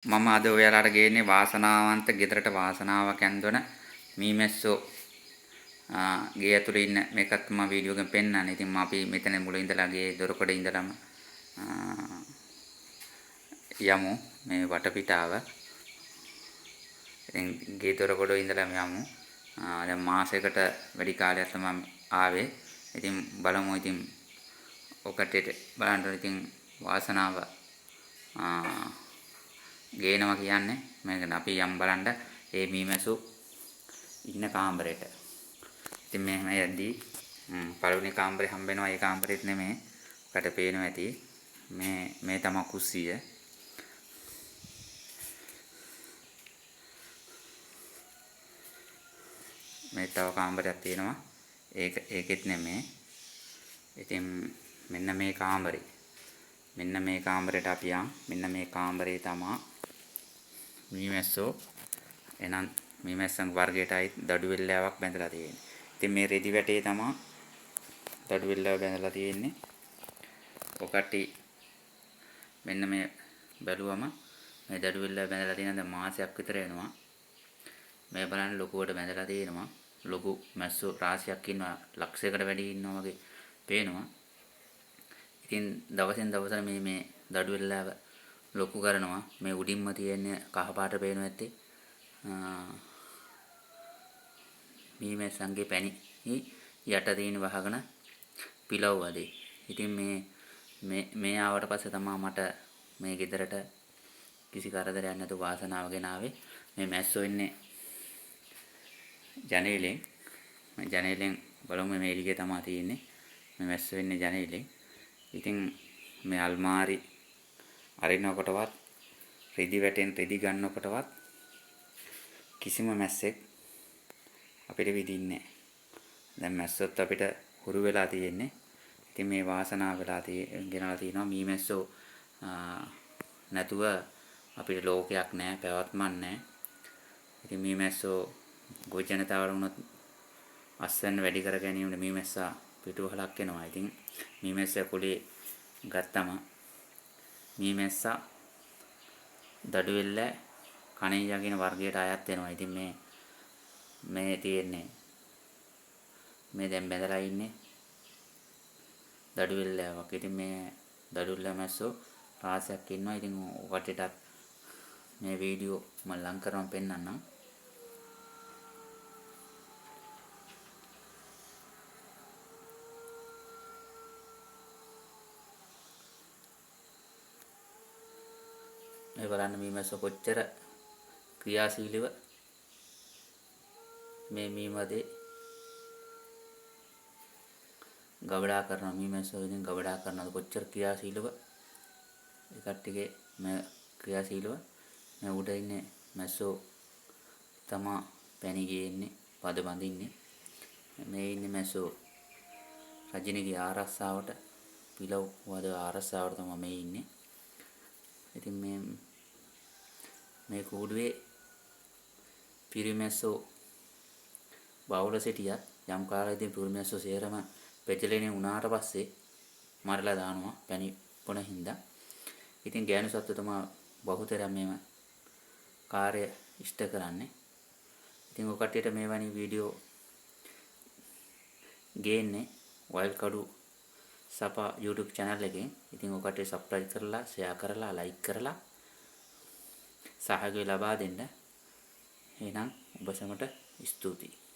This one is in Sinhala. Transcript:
මම අද ඔයාලට ගේන්නේ වාසනාවන්ත ගෙදරට වාසනාවක් ඇන්දොන මීමැස්සෝ ගේ ඇතුලේ ඉන්න මේකත් මම වීඩියෝ එකෙන් පෙන්නන්නේ. ඉතින් අපි මෙතන මුල ඉඳලා ගේ දොරකඩ ඉඳලම යමු මේ වටපිටාව. ඉතින් ගේ දොරකඩ ඉඳලම යමු. දැන් මාසයකට වැඩි කාලයක් තමයි ආවේ. ඉතින් බලමු ඉතින් ඔකට බලන්න ඉතින් වාසනාව ගේනවා කියන්නේ මේක අපි යම් බලන්න ඒ මීමැසු ඉන්න කාමරේට. ඉතින් මෙහෙම යද්දී පළවෙනි කාමරේ හම්බ වෙනවා. ඒ කාමරේත් නෙමෙයි. ඔකට පේනවා ඇති. මේ තමයි කුස්සිය. මේ තව කාමරයක් තියෙනවා. ඒකෙත් නෙමෙයි. ඉතින් මෙන්න මේ කාමරේ. මෙන්න මේ කාමරේට අපි මෙන්න මේ කාමරේ තමයි මීමැස්සෝ එහෙනම් මීමැස්සන් වර්ගයටයි දඩු වෙල්ලාවක් බැඳලා තියෙන්නේ. ඉතින් මේ රෙදි වැටේ තමයි දඩු වෙල්ලාව බැඳලා තියෙන්නේ. ඔකටි මෙන්න මේ බැලුවම මේ දඩු වෙල්ලාව බැඳලා තියෙන දැන් මාසයක් විතර වෙනවා. මේ බලන්න ලොකුවට බැඳලා තියෙනවා. ලොකු මැස්සෝ රාශියක් ඉන්නවා. ලක්ෂයකට වැඩි ඉන්නවා වගේ පේනවා. ඉතින් දවසෙන් දවසට මේ දඩු වෙල්ලාව ලොකු කරනවා. මේ උඩින්ම තියෙන කහ පාට පේනවා ඇත්තේ. මීමැස්සන්ගේ පැණි යට තියෙන වහගෙන පිලව් වදේ. ඉතින් මේ ආවට පස්සේ තමයි මට මේ ගෙදරට කිසි කරදරයක් නැතුව වාසනාව ගෙනාවේ. මේ මැස්සෝ ඉන්නේ ජනේලෙන්. මේ ජනේලෙන් බලමු මේ එළියේ තමයි තියෙන්නේ. මේ මැස්සෝ ඉන්නේ ජනේලෙන්. ඉතින් මේ අල්මාරි අරිනකොටවත් රෙදි වැටෙන් රෙදි ගන්නකොටවත් කිසිම මැස්සෙක් අපිට විදින්නේ නැහැ. දැන් මැස්සොත් අපිට හුරු වෙලා තියෙන්නේ. ඉතින් මේ වාසනාව වෙලා ගෙනලා තිනවා මීමැස්සෝ නැතුව අපිට ලෝකයක් නැහැ, පැවැත්මක් නැහැ. ඉතින් මීමැස්සෝ ගොජනතාවල වුණොත් අස්වැන්න වැඩි කර ගැනීමට මීමැස්සා පිටුවහලක් වෙනවා. ඉතින් මීමැස්සා කුලේ ගත්තම මීමැස්සා දඩු වෙල්ල කණෙයියා කියන වර්ගයට අයත් වෙනවා. ඉතින් මේ තියෙන්නේ මේ දැන් බැඳලා ඉන්නේ දඩු වෙල්ලාවක්. ඉතින් මේ දඩු වෙල්ලා මැස්සෝ රාශියක් ඉන්නවා. ඉතින් ඔකටටත් මේ වීඩියෝ මම ලං කරවම පෙන්නන්නම්. මේ බලන්න මීමැස්සෝ කොච්චර ක්‍රියාශීලීව මේ මීමදේ ගවඩා කරන මීමැස්සෝ ඉතින් ගවඩා කරනද කොච්චර ක්‍රියාශීලීව ඒ කට්ටියගේ මේ ක්‍රියාශීලීව මේ උඩ ඉන්නේ මැස්සෝ තමා පැණි ගේන්නේ පද බඳින්නේ. මේ ඉන්නේ මැස්සෝ රජිනගේ ආරක්ෂාවට පිලව් වද ආරක්ෂාවට තමයි මේ ඉන්නේ. ඉතින් මේ කූඩුවේ පිරිමැස්සෝ බවුල සිටියත් යම් කාලයකදී පිරිමැස්සෝ සේරම පෙජලෙනේ වුණාට පස්සේ මරලා දානවා පැණි පොන හින්දා. ඉතින් ගෑනු සත්තු තමයි බහුතරයක් මේව කාර්ය ඉෂ්ට කරන්නේ. ඉතින් ඔය කට්ටියට මේ වැනි වීඩියෝ ගේන්නේ වයිල්ඩ් කඩු සපා YouTube channel එකෙන්. ඉතින් ඔය කට්ටිය subscribe කරලා, share කරලා, like කරලා සහයෝගය ලබා දෙන්න. එහෙනම් ඔබ සැමට ස්තුතියි.